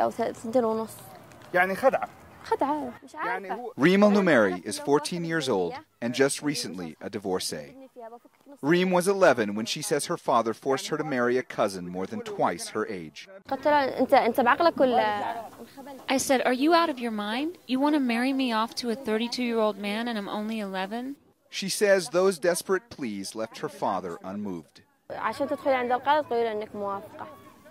أو 2 سنين ونص. يعني خدعة. مش عارفة. Reem al-Numeri is 14 years old and just recently a divorcee. Reem was 11 when she says her father forced her to marry a cousin more than twice her age. I said, "Are you out of your mind? You want to marry me off to a 32-year-old man and I'm only 11?" She says those desperate pleas left her father unmoved.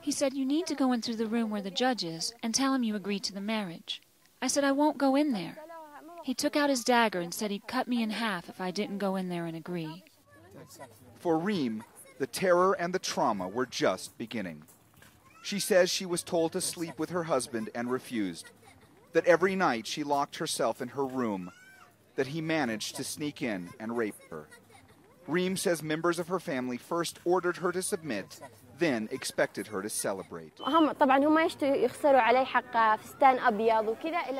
He said, "You need to go in through the room where the judge is and tell him you agreed to the marriage." I said, "I won't go in there." He took out his dagger and said he'd cut me in half if I didn't go in there and agree. For Reem, the terror and the trauma were just beginning. She says she was told to sleep with her husband and refused, that every night she locked herself in her room, that he managed to sneak in and rape her. Reem says members of her family first ordered her to submit, then expected her to celebrate.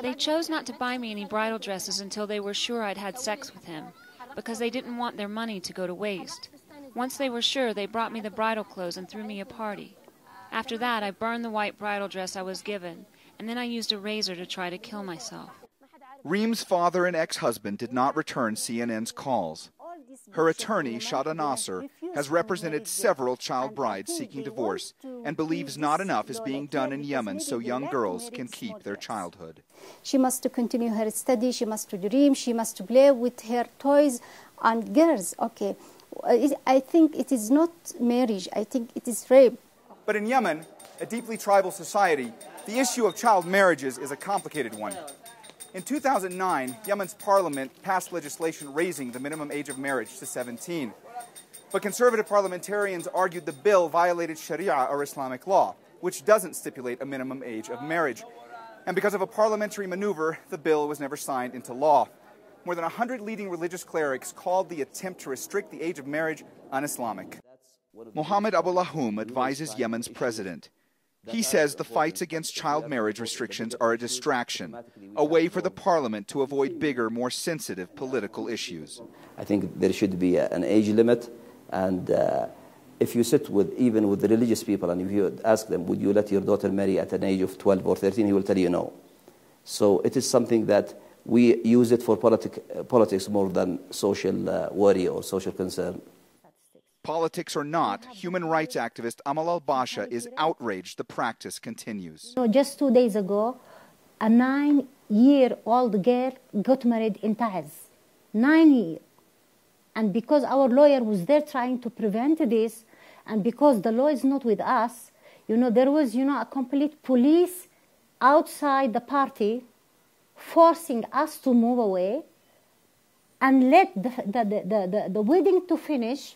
They chose not to buy me any bridal dresses until they were sure I'd had sex with him, because they didn't want their money to go to waste. Once they were sure, they brought me the bridal clothes and threw me a party. After that, I burned the white bridal dress I was given, and then I used a razor to try to kill myself. Reem's father and ex-husband did not return CNN's calls. Her attorney, Shada Nasser, has represented several child brides seeking divorce and believes not enough is being done in Yemen so young girls can keep their childhood. She must continue her study, she must dream, she must play with her toys and girls. Okay, I think it is not marriage, I think it is rape. But in Yemen, a deeply tribal society, the issue of child marriages is a complicated one. In 2009, Yemen's parliament passed legislation raising the minimum age of marriage to 17. But conservative parliamentarians argued the bill violated Sharia, or Islamic law, which doesn't stipulate a minimum age of marriage. And because of a parliamentary maneuver, the bill was never signed into law. More than 100 leading religious clerics called the attempt to restrict the age of marriage un-Islamic. Mohammed Abulahum advises Yemen's president. He says the fights against child marriage restrictions are a distraction, a way for the parliament to avoid bigger, more sensitive political issues. I think there should be an age limit, and if you sit even with the religious people and if you ask them, would you let your daughter marry at an age of 12 or 13, he will tell you no. So it is something that we use it for politics more than social worry or social concern. Politics or not, human rights activist Amal al-Basha is outraged the practice continues. Just 2 days ago, a 9-year-old girl got married in Taiz. 9 years. And because our lawyer was there trying to prevent this, and because the law is not with us, there was, a complete police outside the party forcing us to move away and let the wedding to finish,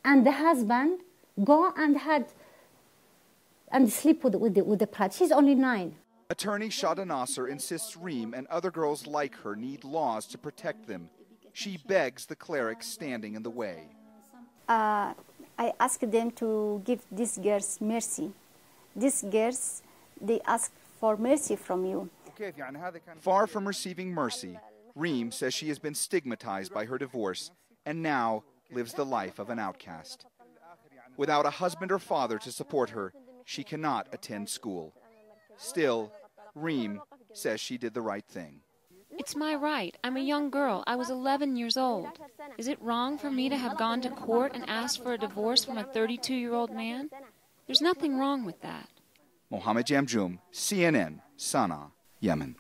and the husband go and sleep with the bride. She's only 9. Attorney Shada Nasser insists Reem and other girls like her need laws to protect them. She begs the clerics standing in the way. I asked them to give these girls mercy. These girls, they ask for mercy from you. Far from receiving mercy, Reem says she has been stigmatized by her divorce and now lives the life of an outcast. Without a husband or father to support her, she cannot attend school. Still, Reem says she did the right thing. It's my right. I'm a young girl. I was 11 years old. Is it wrong for me to have gone to court and asked for a divorce from a 32-year-old man? There's nothing wrong with that. Mohammed Jamjoom, CNN, Sana'a, Yemen.